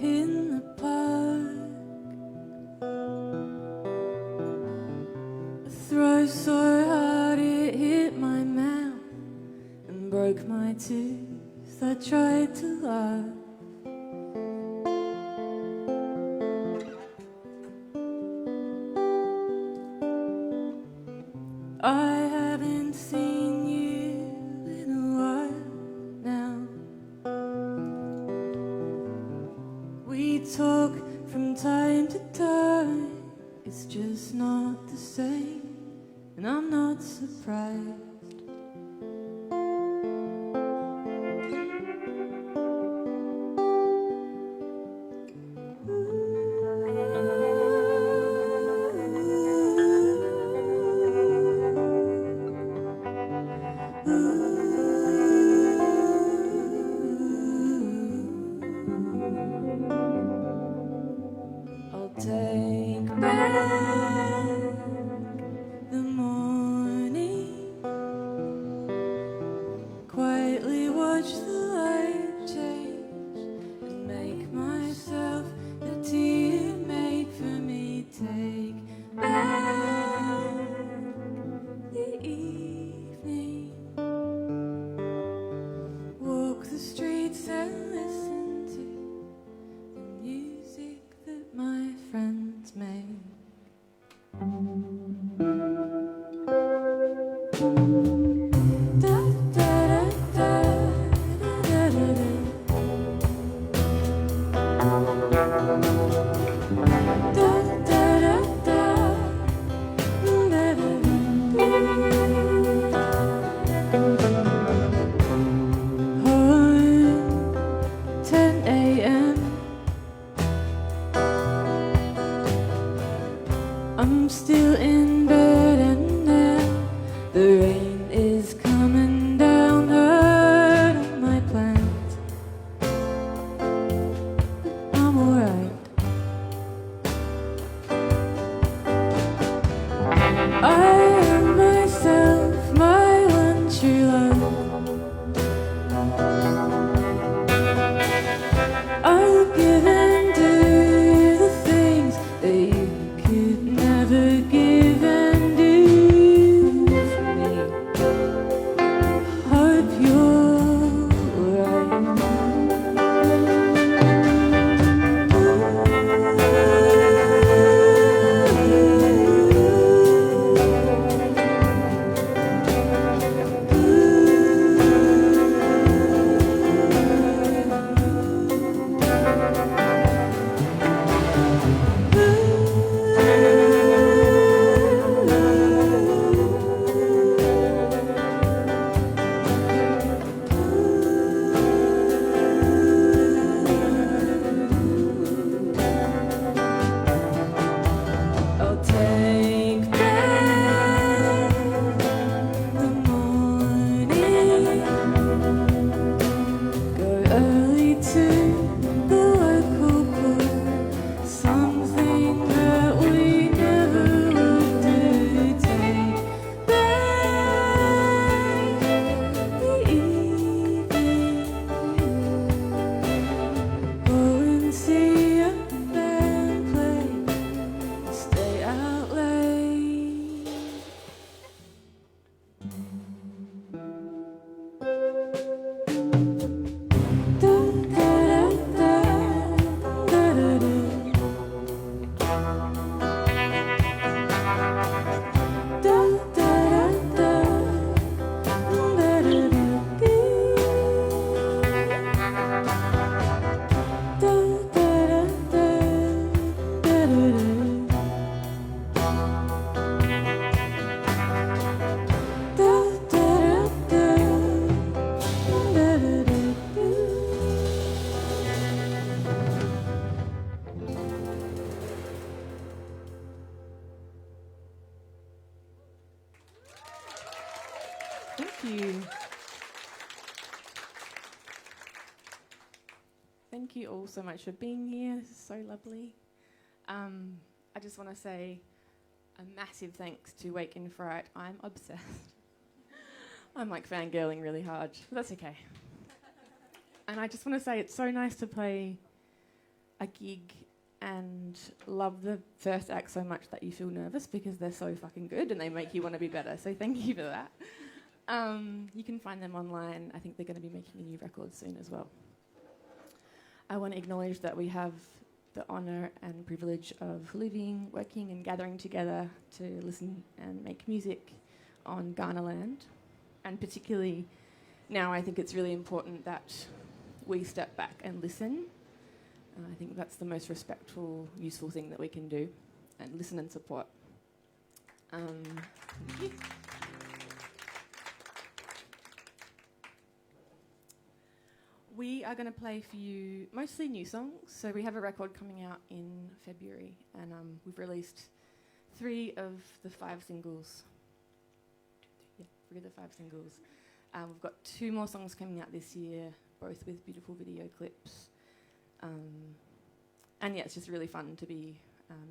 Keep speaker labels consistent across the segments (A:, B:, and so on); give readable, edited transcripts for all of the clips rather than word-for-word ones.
A: in the park. A throw so hard it hit my mouth and broke my tooth. I tried to laugh. I haven't seen you in a while now. We talk from time to time. It's just not the same, and I'm not surprised. I'll take back the morning, quietly watch the light change, and make myself the tea you made for me. Take back the evening, walk the streets and listen to the music that my friends make. Da, da, da, da, da, da, da. Da, da, da, da, da, da, da. Home, 10 a.m. I'm still in bed and now the rain is coming down, hurt on my plans. I'm alright. I am myself, my one true love. I'll give and do the things that you could never give and do for me. Hope you're right. I'll take back the morning, go early to the local pub, something that we never would do. Take back the evening, go and see a band play, stay out late. Da, da, da, da, da, da. Da, da, da, da, da, da, da. Da, da, da, da, da, da. Thank you. Thank you all so much for being here. This is so lovely. I just want to say a massive thanks to Wake and Fright. I'm obsessed. I'm like fangirling really hard, but that's okay. And I just want to say it's so nice to play a gig and love the first act so much that you feel nervous because they're so fucking good and they make you want to be better. So thank you for that. You can find them online. I think they're going to be making a new record soon as well. I want to acknowledge that we have the honour and privilege of living, working and gathering together to listen and make music on Ghana land. And particularly now I think it's really important that we step back and listen. I think that's the most respectful, useful thing that we can do, and listen and support. Thank you. We are going to play for you mostly new songs. So we have a record coming out in February, and we've released 3 of the 5 singles. Yeah, 3 of the 5 singles. We've got 2 more songs coming out this year, both with beautiful video clips. And yeah, it's just really fun to be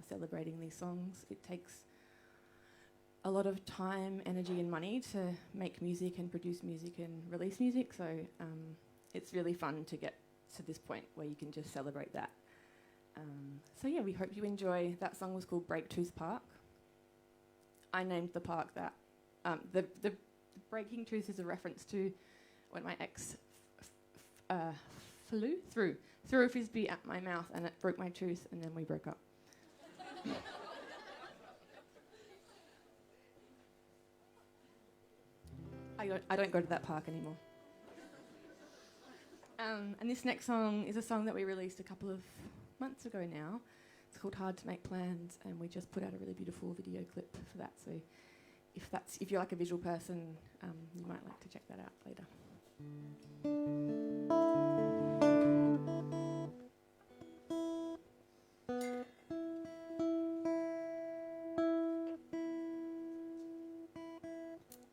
A: celebrating these songs. It takes a lot of time, energy and money to make music and produce music and release music, so it's really fun to get to this point where you can just celebrate that. So yeah, we hope you enjoy. That song was called Breaktooth Park. I named the park that. The Breaking Tooth is a reference to when my ex threw a frisbee at my mouth and it broke my tooth and then we broke up. I don't go to that park anymore. And this next song is a song that we released a couple of months ago now. It's called Hard to Make Plans, and we just put out a really beautiful video clip for that. So if you're like a visual person, you might like to check that out later.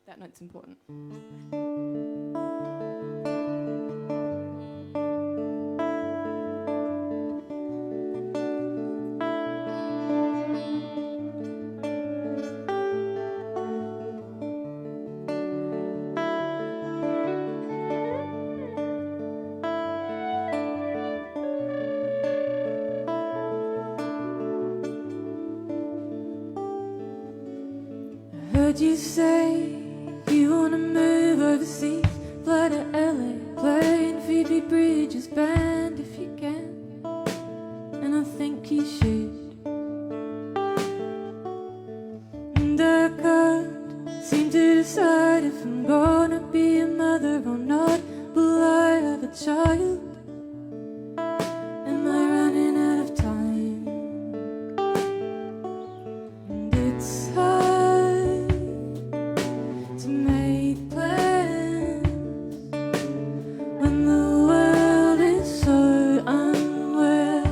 A: That note's important.
B: Heard you say you wanna move overseas, fly to LA, play in Phoebe Bridges' band if you can, and I think you should. And I can't seem to decide if I'm gonna be a mother or not. Will I have a child? Am I running out of time? And it's hard to make plans when the world is so unwell.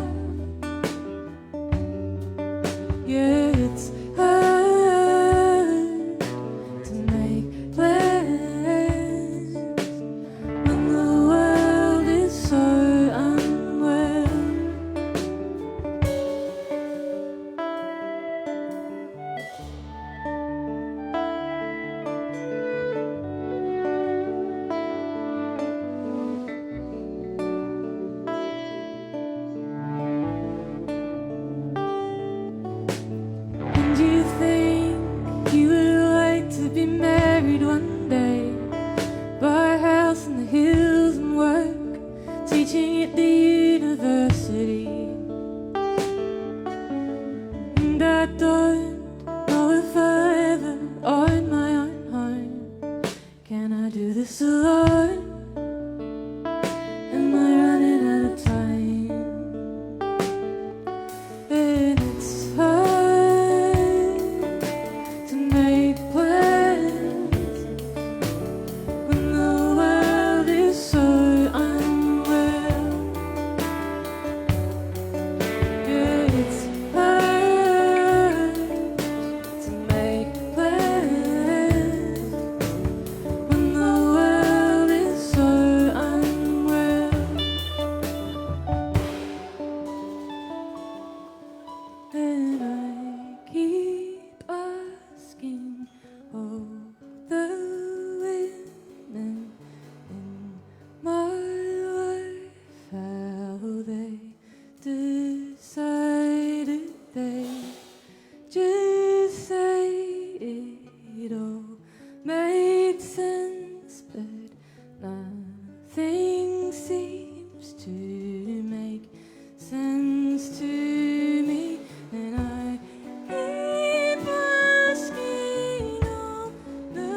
B: Nothing seems to make sense to me, and I keep asking all the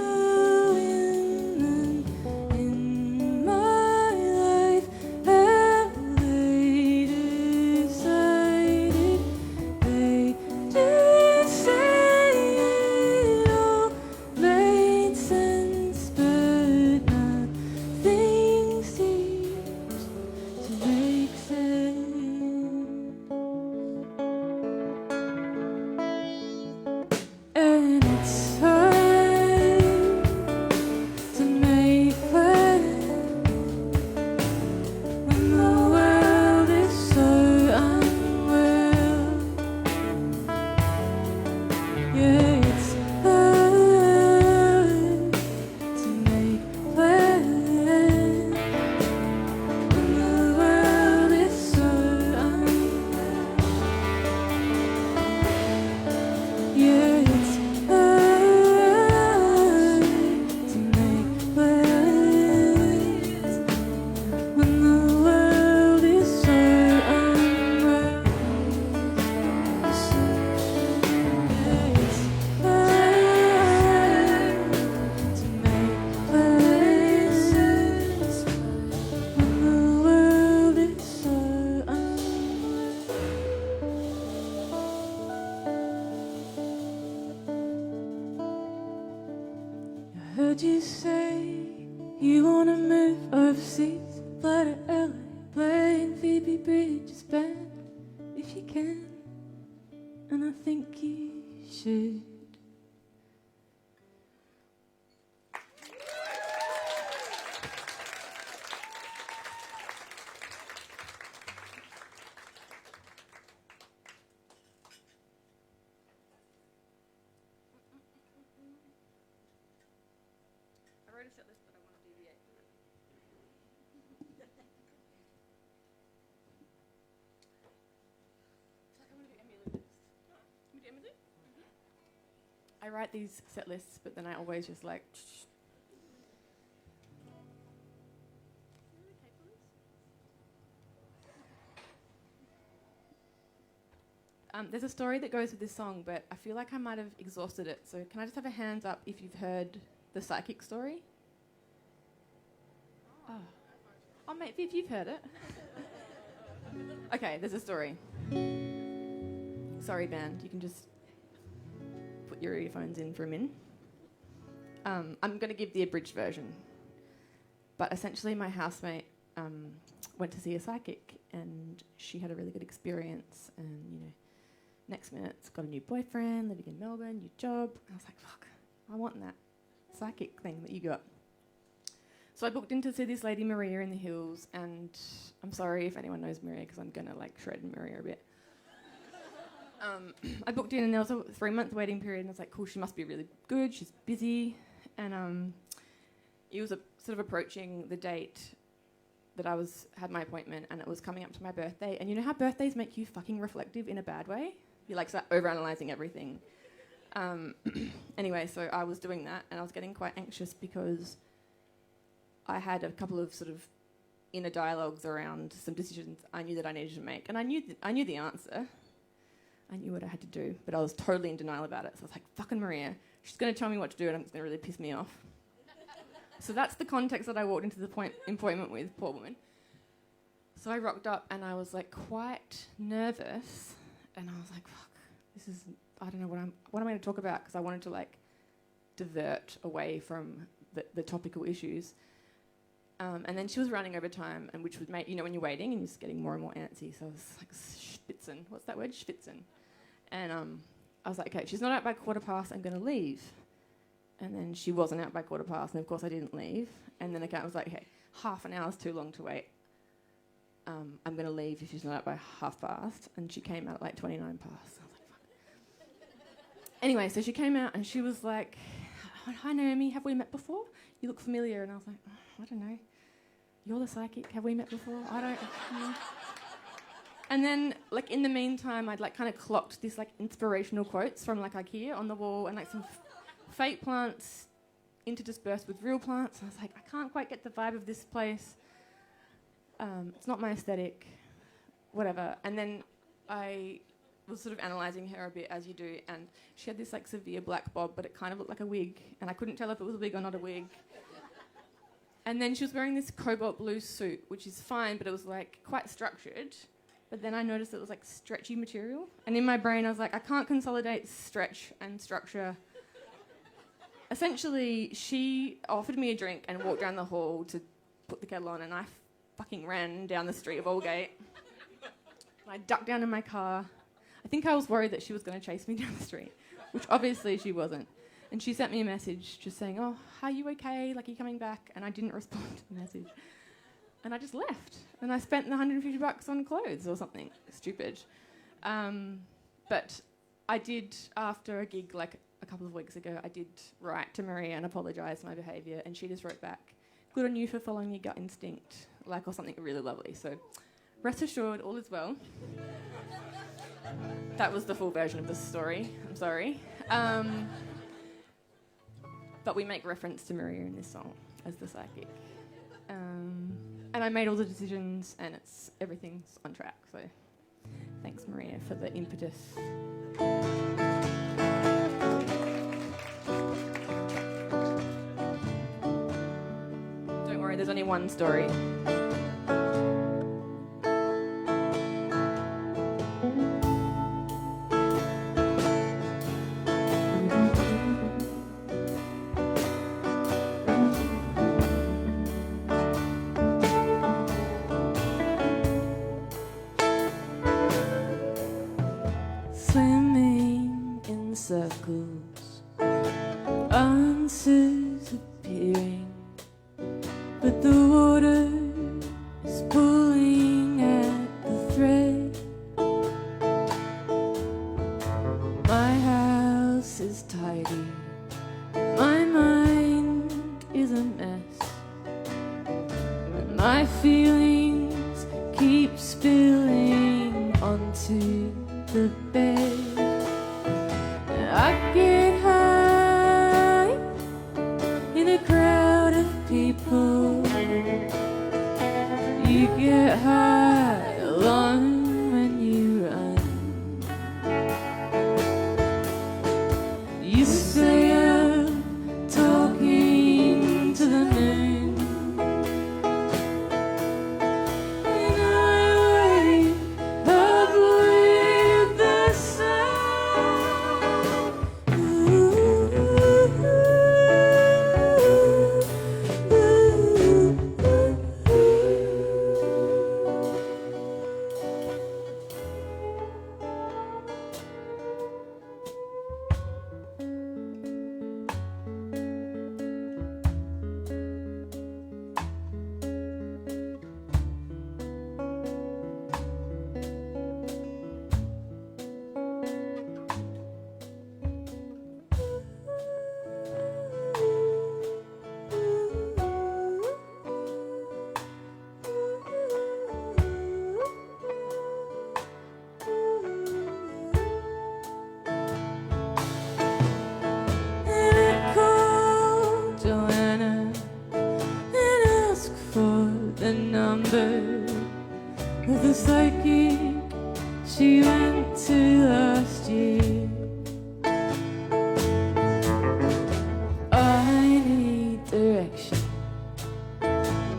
B: women in my life, have they decided? They just say it all made sense, but nothing seems to make sense. And it's hard to make plans when the world is so unwell. Yeah, it's hard to make plans when the world is so unwell. Yeah, it's hard to make plans when the world is so unwell. Yeah, it's hard to make plans when the world is so unwell. I heard you say you wanna move overseas, fly to LA, play in Phoebe Bridges' band if you can, and I think you should.
A: I wrote a set list, but I want to deviate from it. It's like I want to do Emily list. Can we do Emily? I write these set lists, but then I always just like. There's a story that goes with this song, but I feel like I might have exhausted it. So can I just have a hands up if you've heard the psychic story? Oh, mate, if you've heard it. Okay, there's a story. Sorry, band, you can just put your earphones in for a minute. I'm going to give the abridged version. But essentially, my housemate went to see a psychic, and she had a really good experience. And, you know, next minute's got a new boyfriend, living in Melbourne, new job. And I was like, fuck, I want that psychic thing that you got. So I booked in to see this lady, Maria, in the hills, and I'm sorry if anyone knows Maria, because I'm going to, like, shred Maria a bit. I booked in, and there was a 3-month waiting period, and I was like, cool, she must be really good, she's busy. And it was sort of approaching the date that I had my appointment, and it was coming up to my birthday. And you know how birthdays make you fucking reflective in a bad way? You like start overanalyzing everything. Anyway, so I was doing that, and I was getting quite anxious because I had a couple of sort of inner dialogues around some decisions I knew that I needed to make. And I knew the answer. I knew what I had to do, but I was totally in denial about it. So I was like, fucking Maria, she's going to tell me what to do, and it's going to really piss me off. So that's the context that I walked into the appointment with, poor woman. So I rocked up, and I was like quite nervous, and I was like, fuck, I don't know what am I going to talk about, because I wanted to like divert away from the topical issues. And then she was running over time, and which would make, you know, when you're waiting and you're just getting more and more antsy. So I was like, spitzen. What's that word? Spitzen. And I was like, okay, she's not out by 15:15, I'm going to leave. And then she wasn't out by 15:15, and of course I didn't leave. And then I was like, okay, half an hour's too long to wait. I'm going to leave if she's not out by 50:30. And she came out at like 29 past. I was like, fuck. Anyway, so she came out, and she was like, hi Naomi, have we met before? You look familiar. And I was like, I don't know. You're the psychic. Have we met before? I don't know. And then, like, in the meantime, I'd, like, kind of clocked this, like, inspirational quotes from, like, IKEA on the wall, and, like, some fake plants interdispersed with real plants. And I was like, I can't quite get the vibe of this place. It's not my aesthetic, whatever. And then I was sort of analysing her a bit, as you do, and she had this like severe black bob, but it kind of looked like a wig, and I couldn't tell if it was a wig or not a wig. And then she was wearing this cobalt blue suit, which is fine, but it was like quite structured. But then I noticed it was like stretchy material, and in my brain I was like, I can't consolidate stretch and structure. Essentially, she offered me a drink and walked down the hall to put the kettle on, and I fucking ran down the street of Aldgate. I ducked down in my car. I think I was worried that she was going to chase me down the street, which obviously she wasn't. And she sent me a message just saying, oh, are you okay? Like, are you coming back? And I didn't respond to the message. And I just left. And I spent the $150 on clothes or something stupid. But I did, after a gig like a couple of weeks ago, I did write to Maria and apologise for my behaviour. And she just wrote back, good on you for following your gut instinct, like, or something really lovely. So rest assured, all is well. That was the full version of the story. I'm sorry. But we make reference to Maria in this song as the psychic. And I made all the decisions, and everything's on track. So thanks, Maria, for the impetus. Don't worry, there's only one story.
B: Swimming in circles, answers appearing, but the water is pulling at the thread. My house is tidy, my mind is a mess, and my feelings keep spilling onto the bed. I get high in a crowd of people. You get high alone when you run. You stay up talking to the moon, and I wake up with the sun. The psychic she went to last year. I need direction,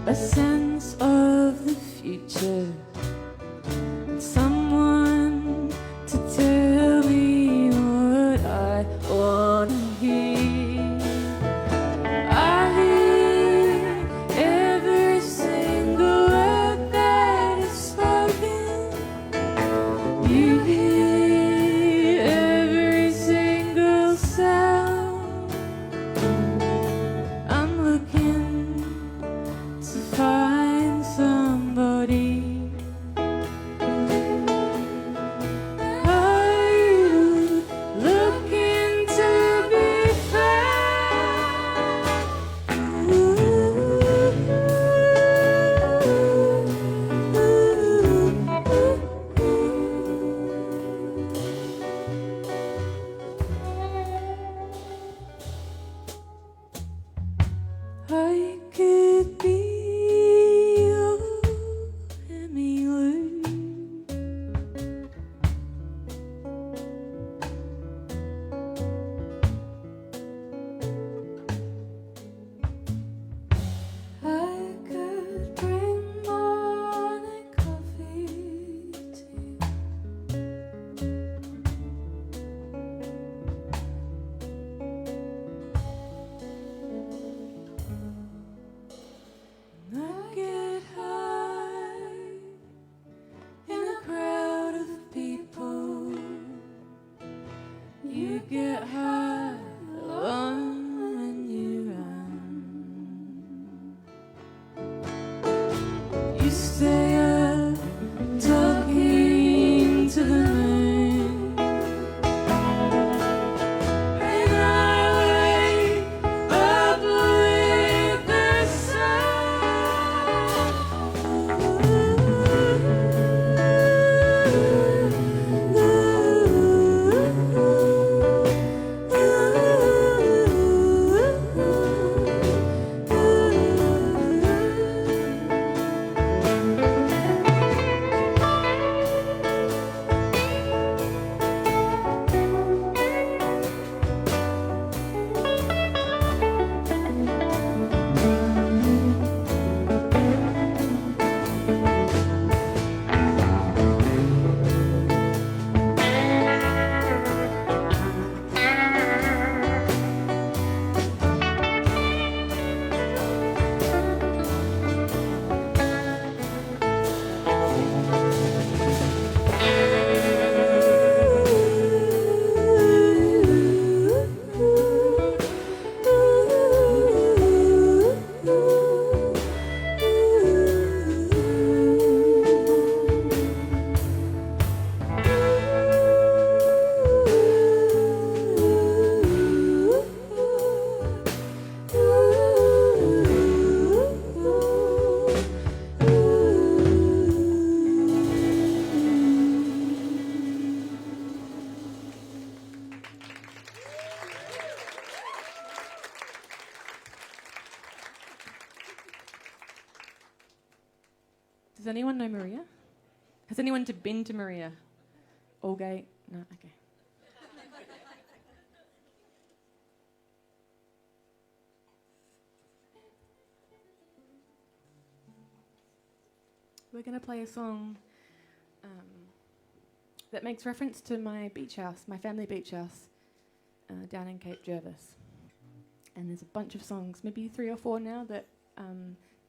B: a sense of the future, someone to tell me what I wanna hear. I hear every single word that is spoken. You hear every single sound. I'm looking to find somebody
A: Does anyone know Maria? Has anyone been to Maria? Allgate? No? Okay. We're going to play a song that makes reference to my beach house, my family beach house, down in Cape Jervis. And there's a bunch of songs, maybe 3 or 4 now, that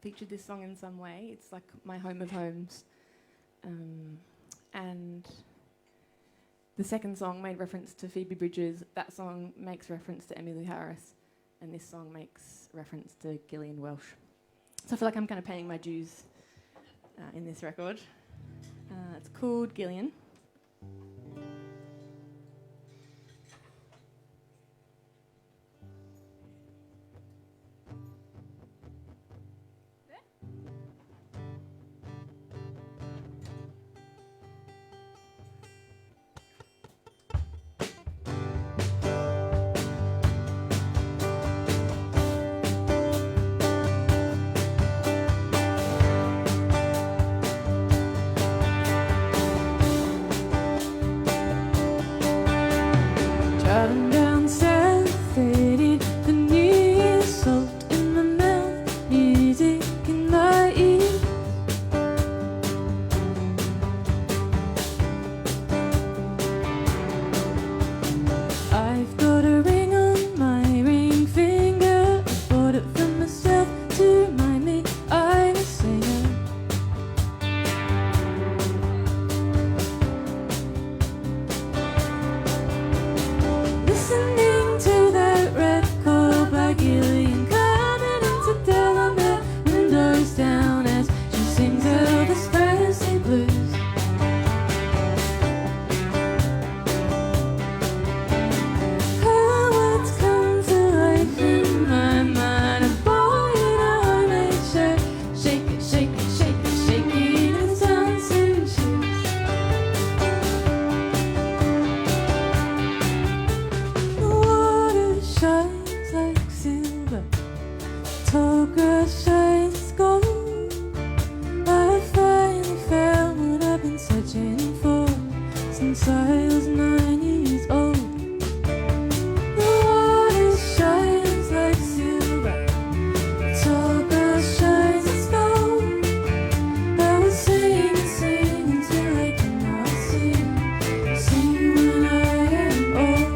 A: featured this song in some way. It's like my home of homes. And the second song made reference to Phoebe Bridgers. That song makes reference to Emmylou Harris. And this song makes reference to Gillian Welsh. So I feel like I'm kind of paying my dues in this record. It's called Gillian.
B: Driving down South 80, the New Year's salt in my mouth, music in my ears. I've got a ring on my ring finger. I bought it for myself to remind me I'm a singer. Listening to that record by Gillian, coming into Delaware, windows down as she sings Elvis Presley blues. Her words come to life in my mind. A boy in a homemade shirt, shake it, shake it, shake it, shaking his dancing shoes. The water shines like silver, tall grass shines as gold. I finally found what I've been searching for since I was 9 years old. The water shines like silver, tall grass shines as gold. I was singing till I could not sing when I am old.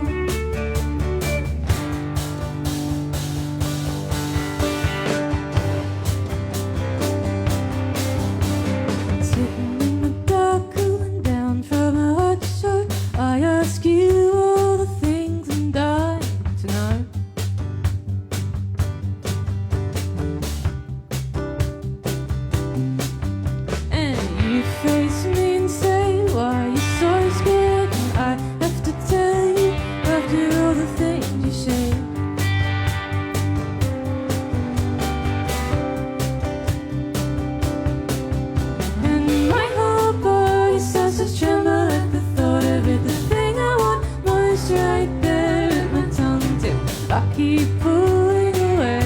B: Sitting in the dark, cooling down from a hot shot, I ask you all the things I'm dying to know. And you face me and say, why you so scared? And I have to tell you, after all the things you say. And my whole body starts to tremble at the thought of it. The thing I want most right there at my tongue tip. I keep pulling away.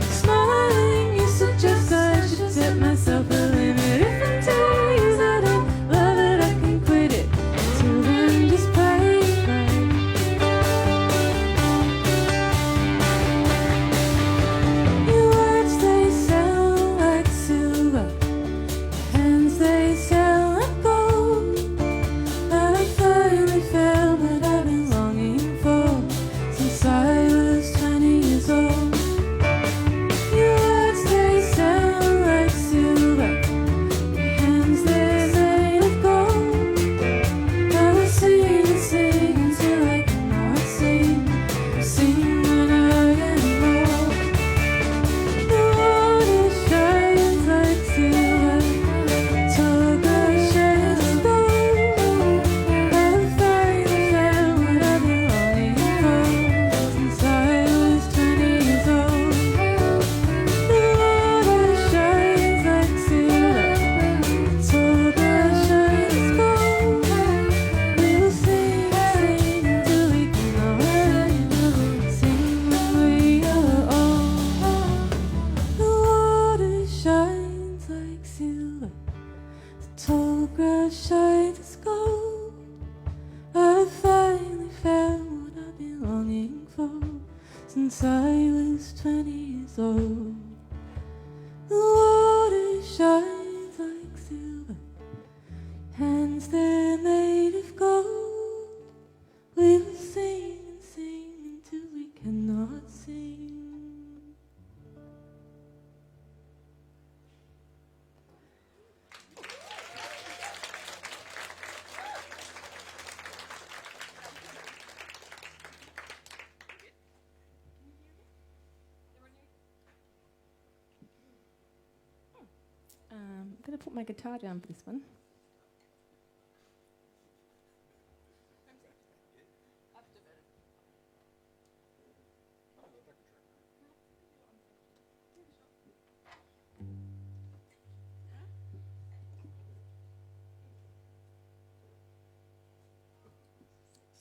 B: Smiling, you suggest I should set myself a limit. If in 2 years I don't love it, I can quit it. Till then, just play it right. Your words, they sound like silver. Your hands, they sound like gold. I finally since I was 20 years old. The water shines like silver, hands they're made of gold. We will sing and sing until we cannot sing.
A: I'm going to put my guitar down for this one.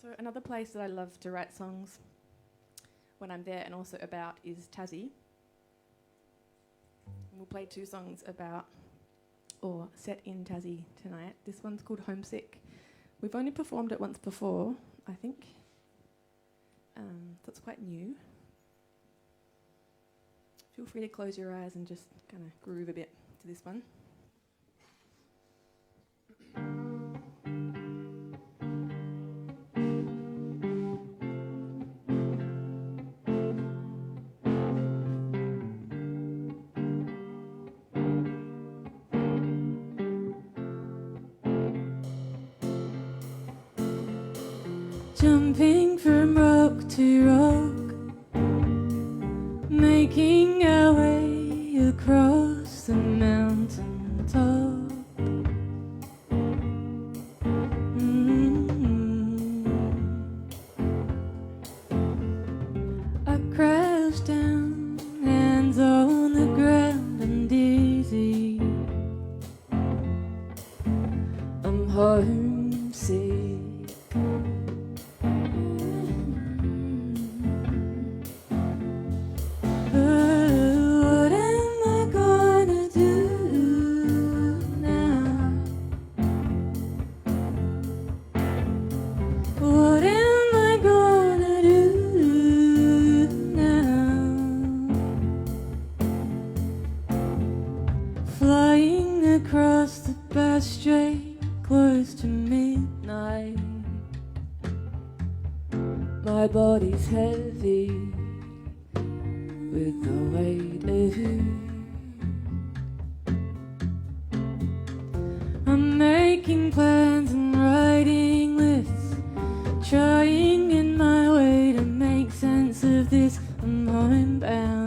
A: So another place that I love to write songs when I'm there and also about is Tassie. We'll play two songs about or set in Tassie tonight. This one's called Homesick. We've only performed it once before, I think. So it's quite new. Feel free to close your eyes and just kind of groove a bit to this one.
B: Jumping from rock to rock, making our way across the mountain top. I crash down, hands on the ground, I'm dizzy. I'm homesick. Across the back straight, close to midnight. My body's heavy with the weight of you. I'm making plans and writing lists, trying in my way to make sense of this. I'm homebound.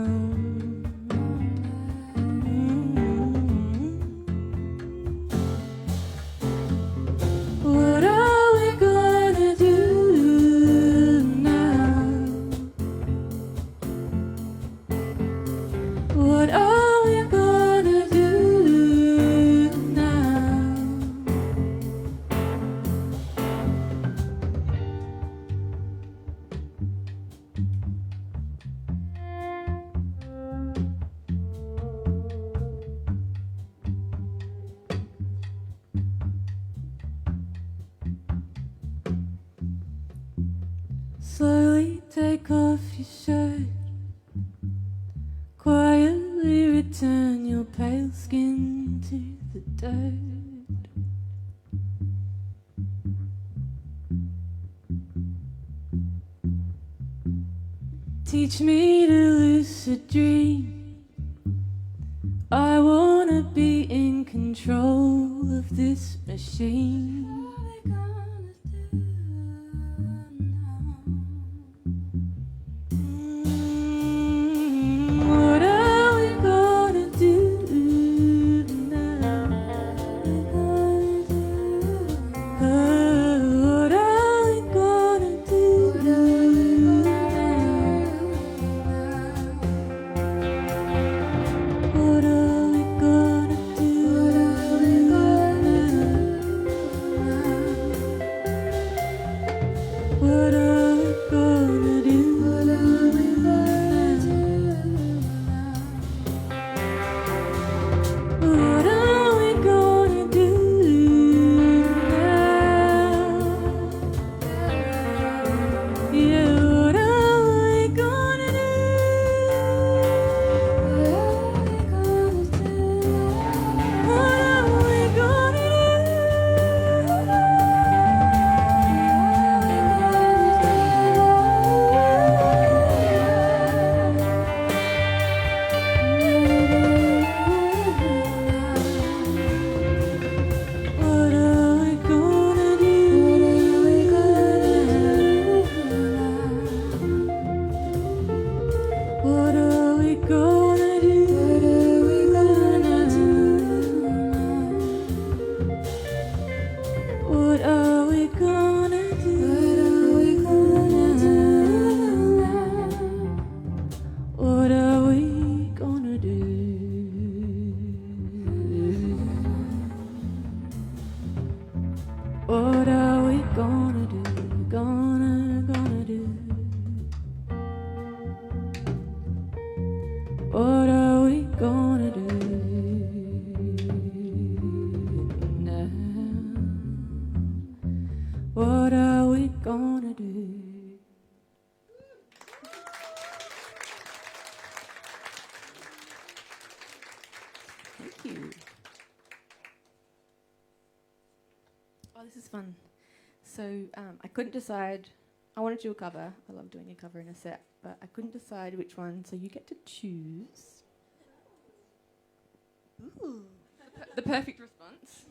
B: Slowly take off your shirt, quietly return your pale skin to the dirt. Teach me to lucid dream. I wanna be in control of this machine. What are we gonna do? What are we gonna do now? What are we gonna do? What are we gonna do now? What are we gonna do? What are we gonna do? Gonna do? What are we gonna do now? What are we gonna do?
A: Thank you. Oh, this is fun. So I couldn't decide. I wanted to do a cover. I love doing a cover in a set, but I couldn't decide which one. So you get to choose. Ooh. The perfect response.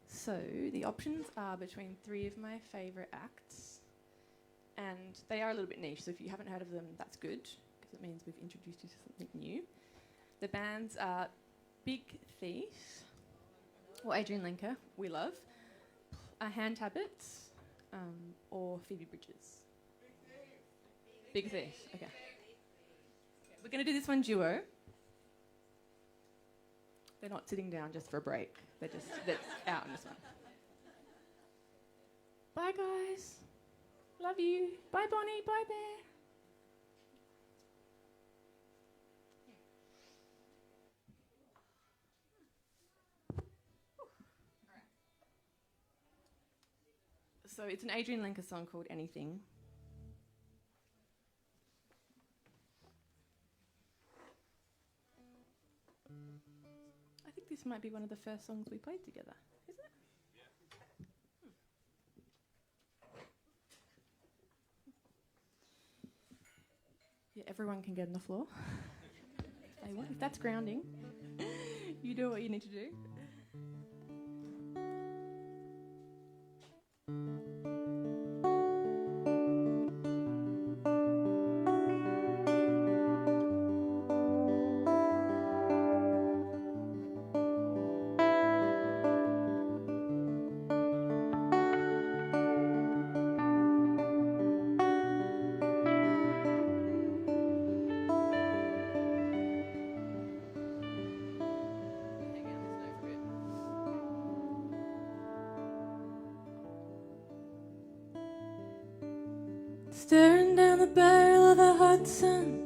A: So the options are between three of my favourite acts, and they are a little bit niche. So if you haven't heard of them, that's good because it means we've introduced you to something new. The bands are Big Thief, or Adrian Lenker, We Love, Hand Habits, or Phoebe Bridges. Big Thief. Okay. We're going to do this one duo. They're not sitting down just for a break. They're out on this one. Bye, guys. Love you. Bye, Bonnie. Bye, Bear. So it's an Adrian Lenker song called Anything. I think this might be one of the first songs we played together, is it? Yeah, everyone can get on the floor. If they want. If that's grounding, you do what you need to do.
B: Staring down the barrel of a Hudson,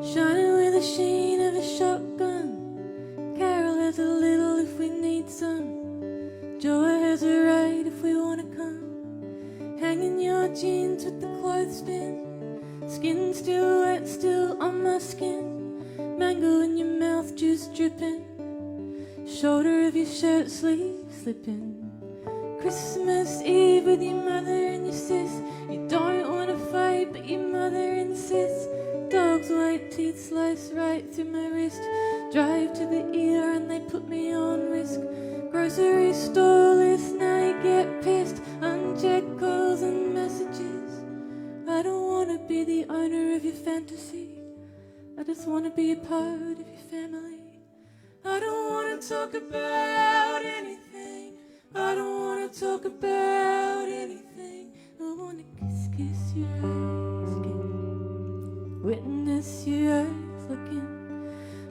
B: shining with the sheen of a shotgun. Carol has a little if we need some. Joe has a right if we want to come. Hanging your jeans with the clothespin. Skin still wet, still on my skin. Mango in your mouth, juice dripping. Shoulder of your shirt sleeve slipping. Christmas Eve with your mother and your sis. You don't want to fight, but your mother insists. Dog's white teeth slice right through my wrist. Drive to the ER and they put me on risk. Grocery store list, now you get pissed. Unchecked calls and messages. I don't want to be the owner of your fantasy. I just want to be a part of your family. I don't want to talk about anything. I don't want to talk about anything. I want to kiss your eyes again. Witness your eyes looking.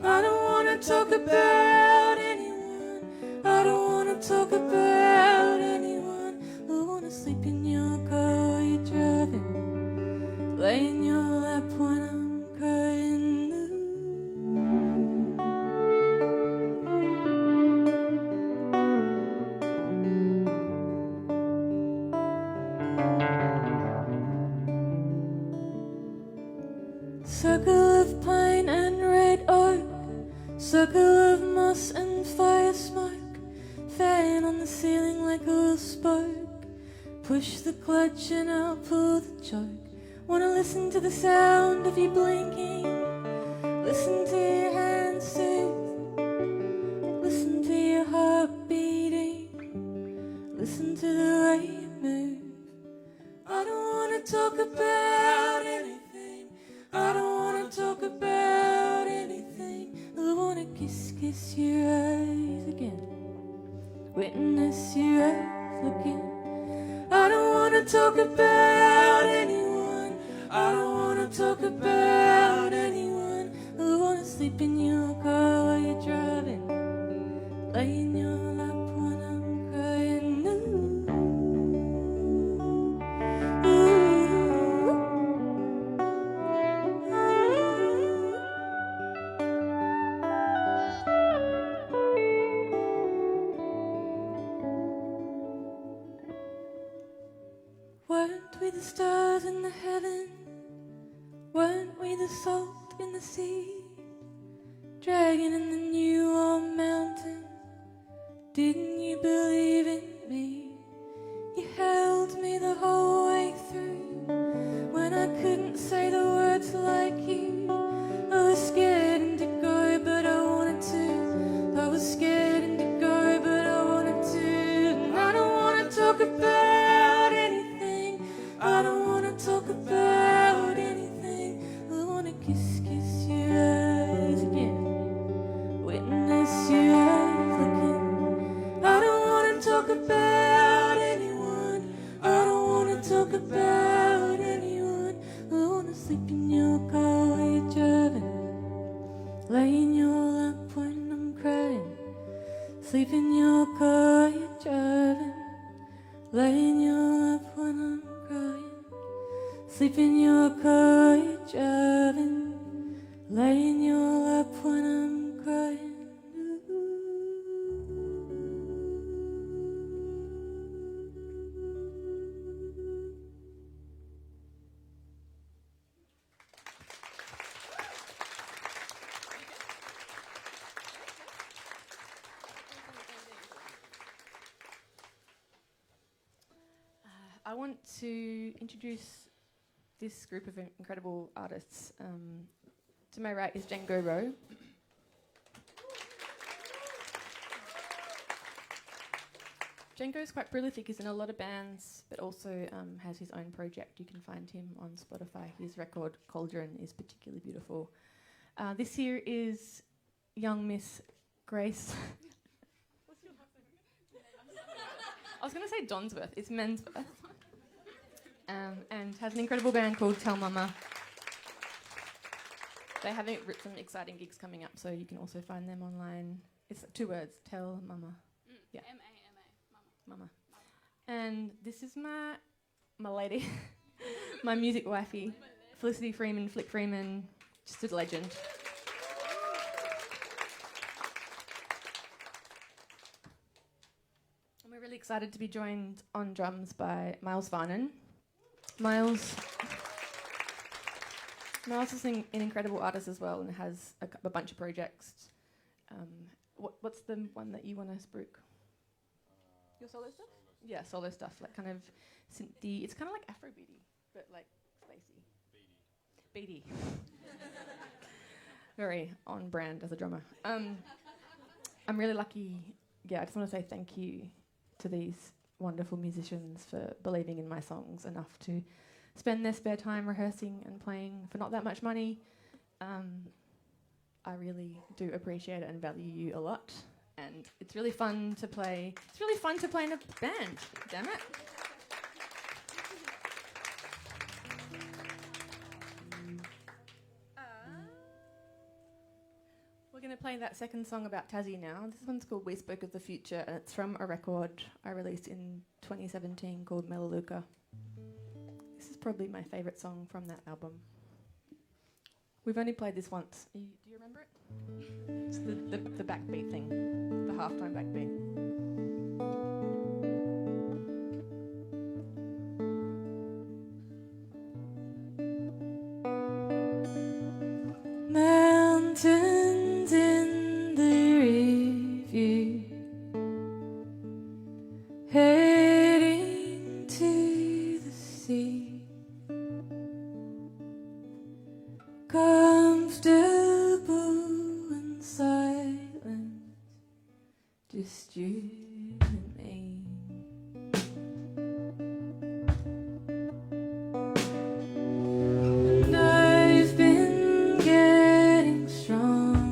B: I don't want to talk about anyone. I don't want to talk about anyone. I want to sleep in your car while you're driving. Lay in your lap when I'm crying. Circle of pine and red oak, circle of moss and fire smoke. Fan on the ceiling like a little spoke. Push the clutch and I'll pull the choke. Wanna listen to the sound of you blinking. Listen to your hands soothe. Listen to your heart beating. Listen to the way you move. I don't wanna talk about it. kiss your eyes again. Witness your eyes looking. I don't wanna talk about anyone. I don't wanna talk about anyone. I wanna sleep in your car while you're driving. Lay in your lap when I'm crying. Weren't we the stars in the heaven? Weren't we the salt in the sea? Dragon in the new warm mountain. Didn't you believe in me? You held me the whole way through. When I couldn't say the words like you, I was scared to go, but I wanted to. I was scared to go, but I wanted to. And I don't wanna talk about anything. I don't wanna talk about anything. I wanna kiss your eyes again. Witness your eyes looking. I don't wanna talk about anyone. I don't wanna talk about anyone. I wanna sleep in your car while you're driving. Lay in your lap when I'm crying. Sleep in your car while you're driving. Lay in your lap when I'm crying. Sleep in your car while you're driving. Lay in your lap when I'm crying.
A: I want to introduce this group of incredible artists. To my right is Django Rowe. Django is quite prolific. He's in a lot of bands, but also has his own project. You can find him on Spotify. His record, Cauldron, is particularly beautiful. This here is young Miss Grace. What's your last name? I was going to say Donsworth. It's Mensworth. And has an incredible band called Tell Mama. They have some exciting gigs coming up, so you can also find them online. It's 2 words, Tell Mama. Yeah.
C: M-A-M-A,
A: Mama. And this is my lady, my music wifey, Felicity Freeman, Flick Freeman, just a legend. And we're really excited to be joined on drums by Miles Varnon. Miles is an incredible artist as well and has a bunch of projects. What's the one that you want to spruik? Your solo stuff? Yeah, solo stuff, like kind of synthy. It's kind of like Afrobeaty, but like spacey. Beaty. Very on brand as a drummer. I'm really lucky. Yeah, I just want to say thank you to these wonderful musicians for believing in my songs enough to spend their spare time rehearsing and playing for not that much money. I really do appreciate it and value you a lot. And it's really fun to play. It's really fun to play in a band. Damn it. We're going to play that second song about Tassie now. This one's called We Spoke of the Future, and it's from a record I released in 2017 called Melaleuca. This is probably my favourite song from that album. We've only played this once. Do you remember it? It's the backbeat thing, the halftime backbeat.
B: Mountains in the review, heading to the sea, comfortable and silent, just you and me. And I've been getting stronger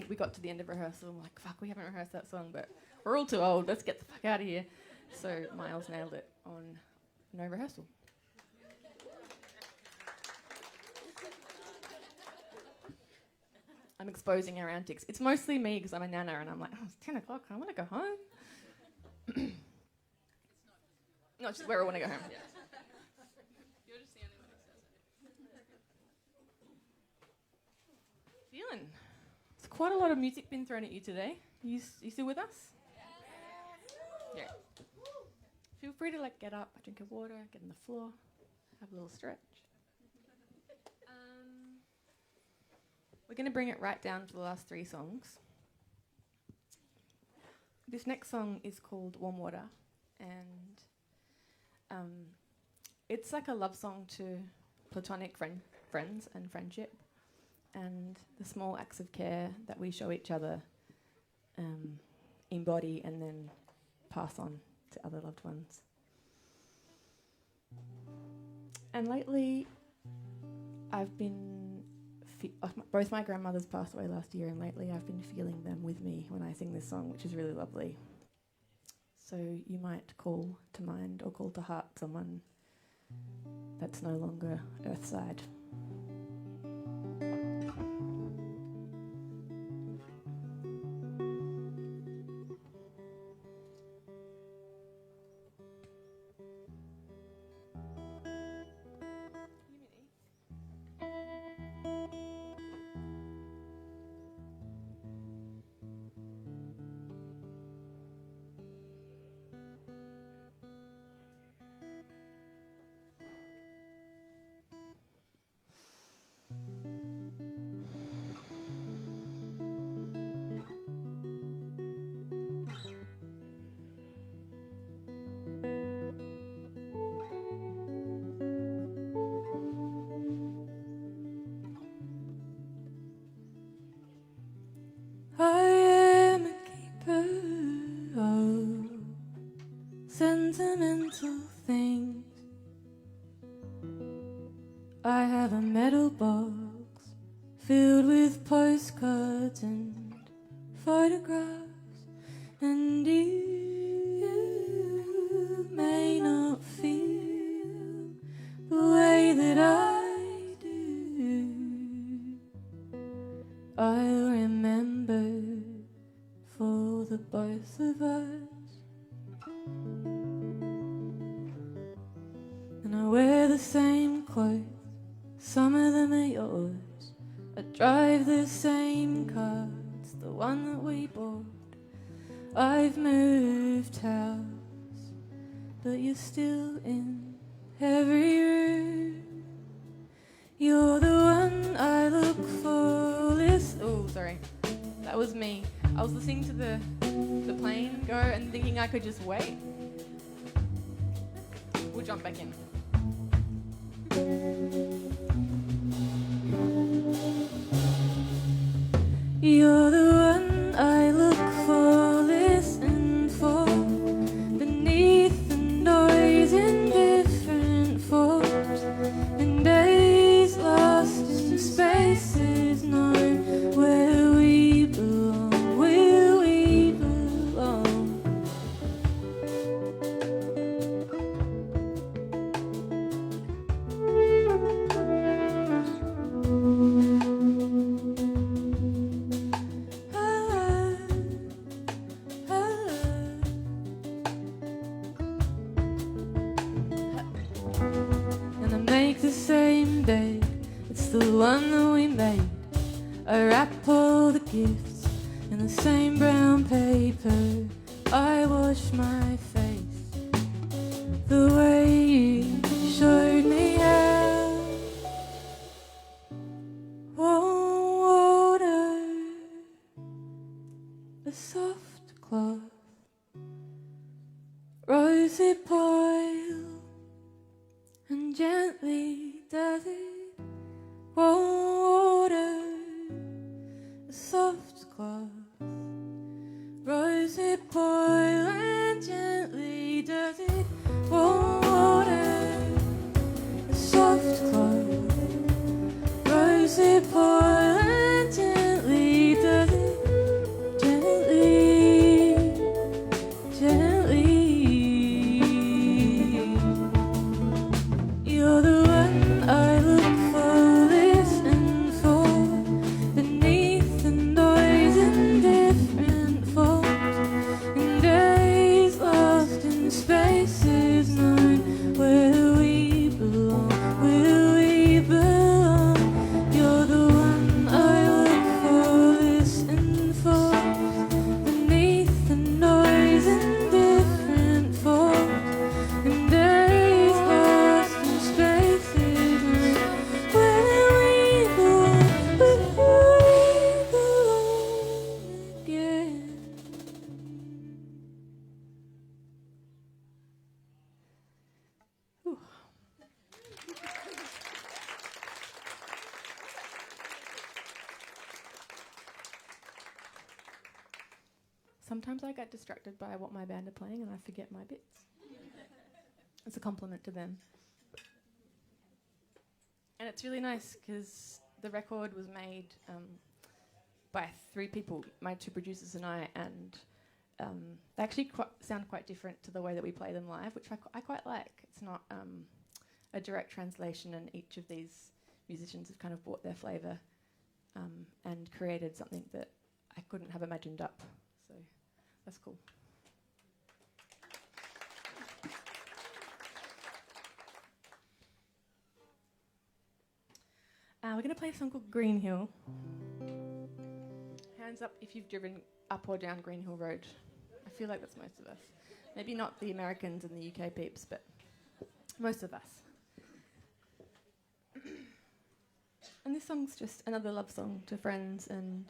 A: we got to the end of rehearsal and we're like, fuck, we haven't rehearsed that song, but we're all too old. Let's get the fuck out of here. So Miles nailed it on no rehearsal. I'm exposing our antics. It's mostly me because I'm a nana and I'm like, oh, it's 10 o'clock. I want to go home. No, it's just where I want to go home. Yeah.
B: You're just the only one who says it.
A: Feeling? It's quite a lot of music been thrown at you today. You still with us? Yeah. Feel free to get up, drink a water, get on the floor, have a little stretch. We're going to bring it right down to the last 3 songs. This next song is called Warm Water, and it's like a love song to platonic friends and friendship, and the small acts of care that we show each other embody and then pass on to other loved ones. And lately, I've been both my grandmothers passed away last year, and lately I've been feeling them with me when I sing this song, which is really lovely. So you might call to mind or call to heart someone that's no longer earthside.
B: I am a keeper of sentimental things. I have a metal box filled with postcards and photographs, and you may not feel the way that I do. I'll remember for the both of us, and I wear the same clothes, some of them are yours. I drive the same car, it's the one that we bought. I've moved house, but you're still in every room. You're the one I look for.
A: Oh, sorry. That was me. I was listening to the plane go and thinking I could just wait. We'll jump back in.
B: You're the one I look for, listen for, beneath the noise in different forms, in days lost in spaces known, where we belong, where we belong. And I make the same bed, it's the one that we made. I wrap all the gifts in the same brown paper. I wash my face the way you showed me how. Warm water, a soft cloth, rosehip oil, and gently does it. Warm water, a soft cloth, rosehip oil, and gently does it. Warm water, a soft cloth, rosehip oil, and gently does it.
A: sometimes I get distracted by what my band are playing and I forget my bits. It's a compliment to them. And it's really nice because the record was made by 3 people, my 2 producers and I, and they actually sound quite different to the way that we play them live, which I quite like. It's not a direct translation, and each of these musicians have kind of brought their flavour and created something that I couldn't have imagined up. So that's cool. We're going to play a song called Green Hill. Hands up if you've driven up or down Green Hill Road. I feel like that's most of us. Maybe not the Americans and the UK peeps, but most of us. And this song's just another love song to friends and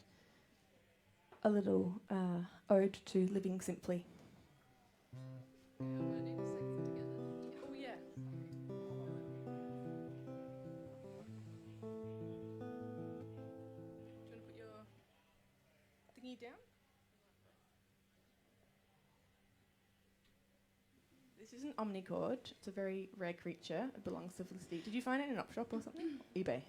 A: a little ode to living simply. Down. This is an omnichord. It's a very rare creature. It belongs to Felicity. Did you find it in an op shop or something? eBay.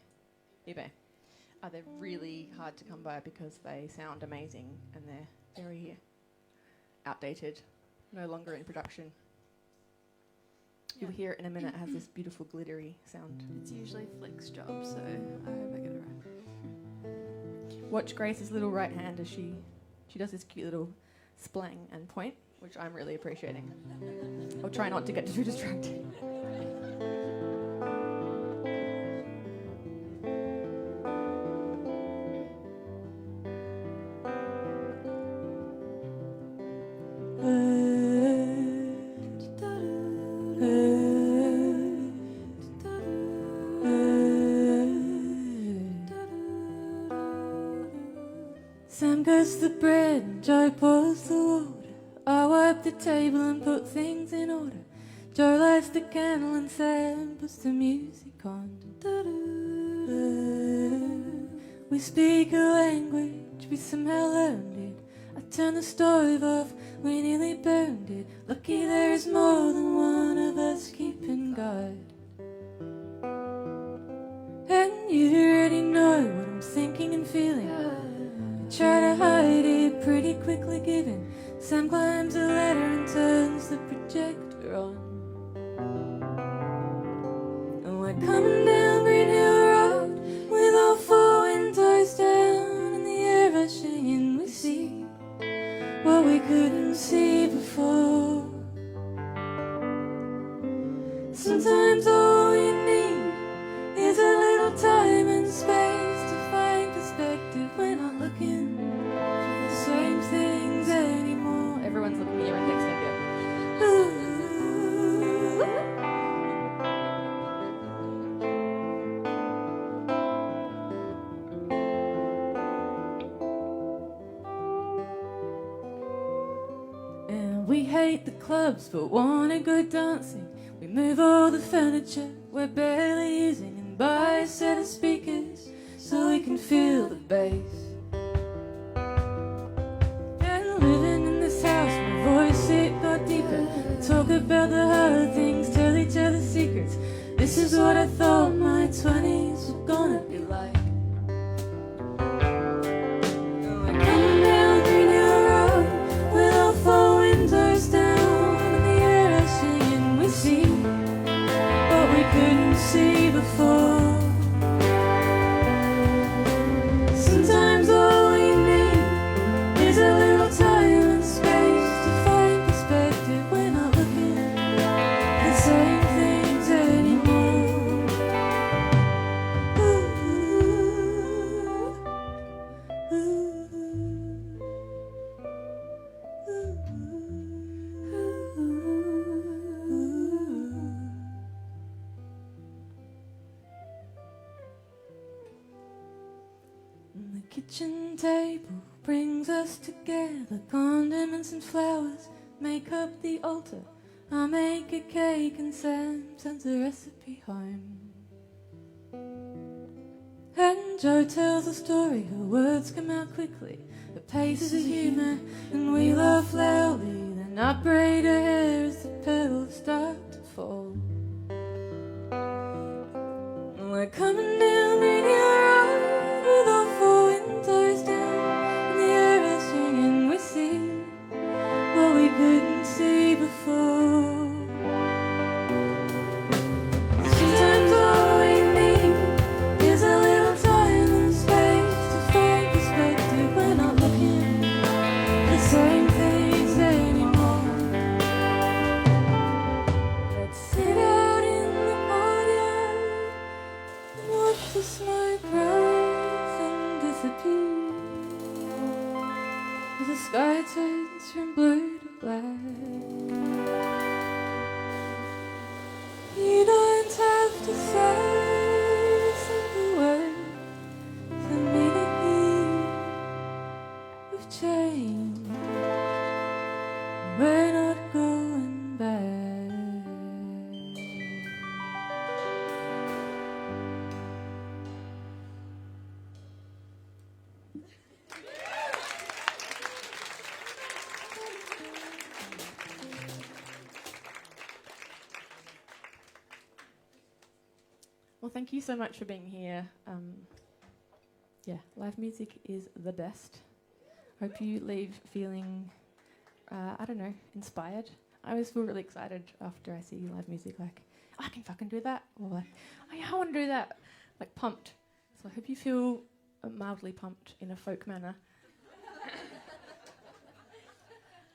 A: They're really hard to come by because they sound amazing and they're very outdated, no longer in production. You'll hear it in a minute. It has this beautiful glittery sound.
B: It's usually Flick's job, so I hope I get it right.
A: Watch Grace's little right hand as she does this cute little splang and point, which I'm really appreciating. I'll try not to get too distracted.
B: Sam gets the bread and Joe pours the water. I wipe the table and put things in order. Joe lights the candle and Sam puts the music on. We speak a language, we somehow learned it. I turned the stove off, we nearly burned it. Lucky there is more than one of us keeping guard. And you already know what I'm thinking and feeling. Try to hide it, pretty quickly given. Sam climbs a ladder and turns the projector on. And we're coming down Green Hill Road with all 4 windows down and the air rushing in. We see what we couldn't see before. Sometimes all we need is a little time and space to find perspective. We're not looking for the same things anymore.
A: Everyone's looking at your index finger.
B: And we hate the clubs but wanna go dancing. We move all the furniture we're barely using and buy a set of speakers so we can feel the bass. And living in this house, my voice it got deeper. Talk about the hard things, tell each other secrets. This is what I thought my 20s were gonna be like. And we're coming down Green Hill Road with all 4 windows down and the air rushing in. We see what we couldn't see before. Sometimes all we need is a little time and space to find perspective. We're not looking at the same things anymore. The kitchen table brings us together. Condiments and flowers make up the altar. I make a cake and Sam sends the recipe home. And Jo tells a story, her words come out quickly. The pace is human, and we laugh loudly, then upbraid our hair as the petals start to fall. And we're coming down Radio Road with all four windows down, and the air is singing, we see what we couldn't see before. Sometimes all we need is a little time and space to find perspective. We're not looking at the same things anymore. Let's sit out in the courtyard and watch the smoke rise and disappear as the sky turns from blue to black. You don't have to say a single word for me to hear. We've changed, we're not going back.
A: Well, thank you so much for being here. Yeah, live music is the best. Hope you leave feeling, I don't know, inspired. I always feel really excited after I see live music, like, I can fucking do that. Or like, oh yeah, I want to do that. Like, pumped. So I hope you feel mildly pumped in a folk manner.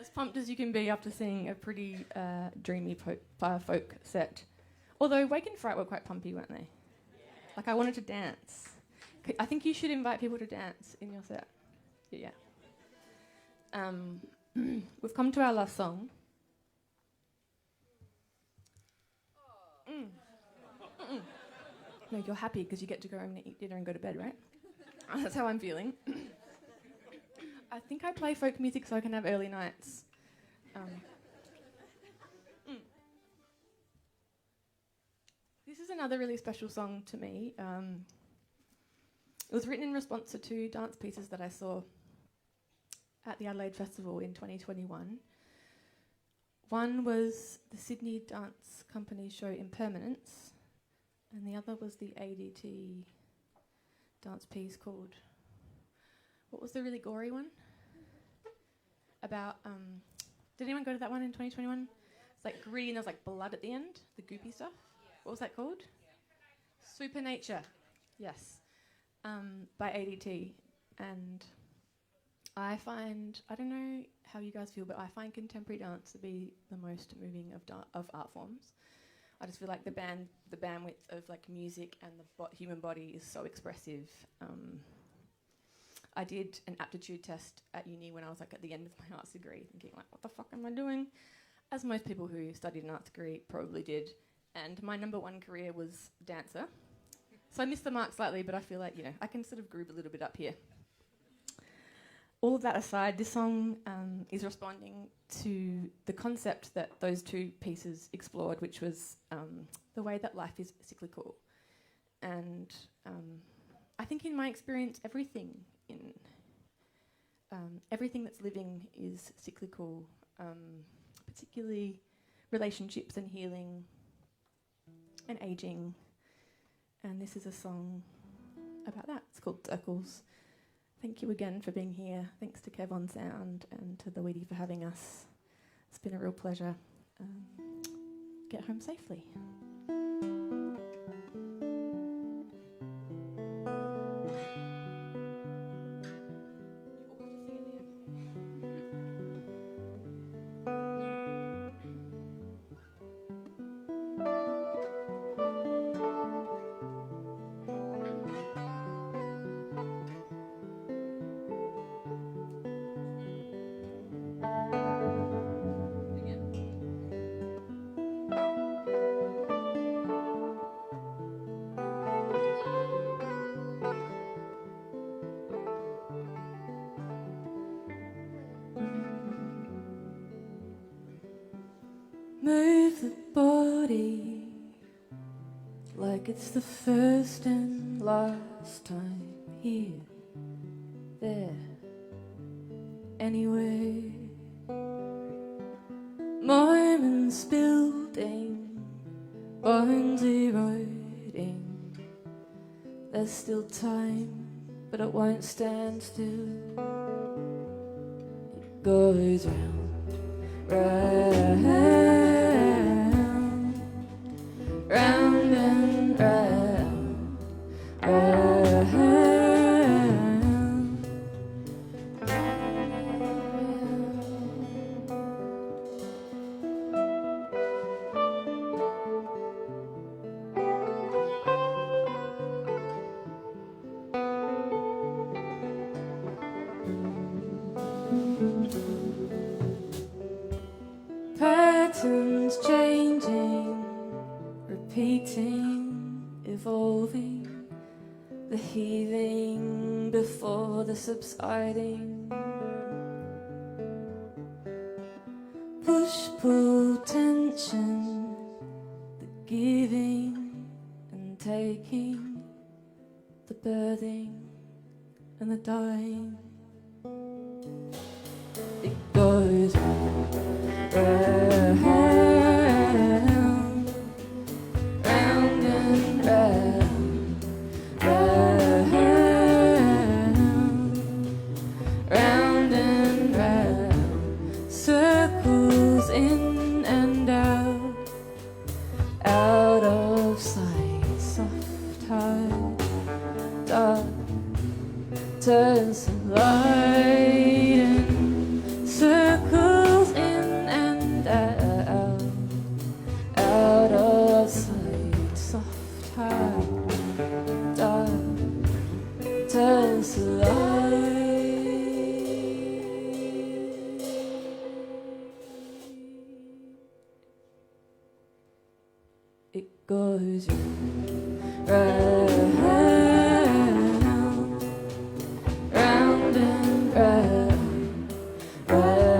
A: As pumped as you can be after seeing a pretty dreamy folk set. Although Wake and Fright were quite pumpy, weren't they? Like, I wanted to dance. I think you should invite people to dance in your set. Yeah. We've come to our last song. No, you're happy because you get to go home and eat dinner and go to bed, right? That's how I'm feeling. I think I play folk music so I can have early nights. This is another really special song to me. It was written in response to two dance pieces that I saw at the Adelaide Festival in 2021. One was the Sydney Dance Company show Impermanence, and the other was the ADT dance piece called, what was the really gory one? About, did anyone go to that one in 2021? It's like gritty and there's like blood at the end, the goopy stuff. What was that called? Supernature. Yes. By ADT. And I don't know how you guys feel, but I find contemporary dance to be the most moving of art forms. I just feel like the bandwidth of like music and the human body is so expressive. I did an aptitude test at uni when I was like at the end of my arts degree, thinking like, what the fuck am I doing? As most people who studied an arts degree probably did. And my number one career was dancer. So I missed the mark slightly, but I feel like, I can sort of groove a little bit up here. All of that aside, this song is responding to the concept that those two pieces explored, which was the way that life is cyclical. And I think in my experience, everything that's living is cyclical, particularly relationships and healing and aging. And this is a song about that. It's called Circles. Thank you again for being here. Thanks to Kev on Sound and to the Wheaty for having us. It's been a real pleasure. Get home safely.
B: Move the body like it's the first and last time. Here, there, anyway. Moments building, bones eroding. There's still time, but it won't stand still. It goes round, round, round and round, round. Patterns changing, repeating, evolving, the healing before the subsiding. Push, pull, tension, the giving and taking, the birthing and the dying. It goes round, round, round and round, round, round and round. Circles in and out of sight. Soft heart, dark turns to light, and circles in and out of sight. Soft heart, dark turns to light. It goes round, round and round, round, round and round, round,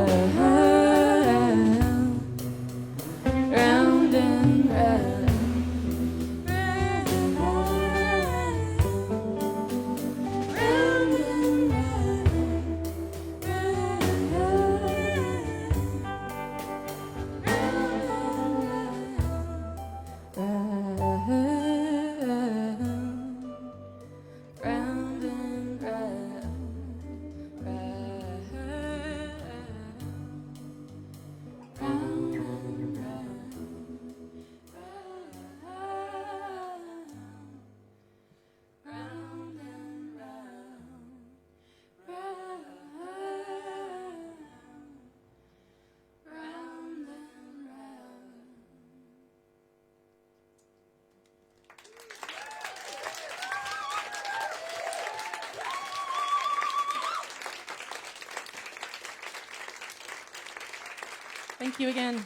B: round and round and
A: Thank you again.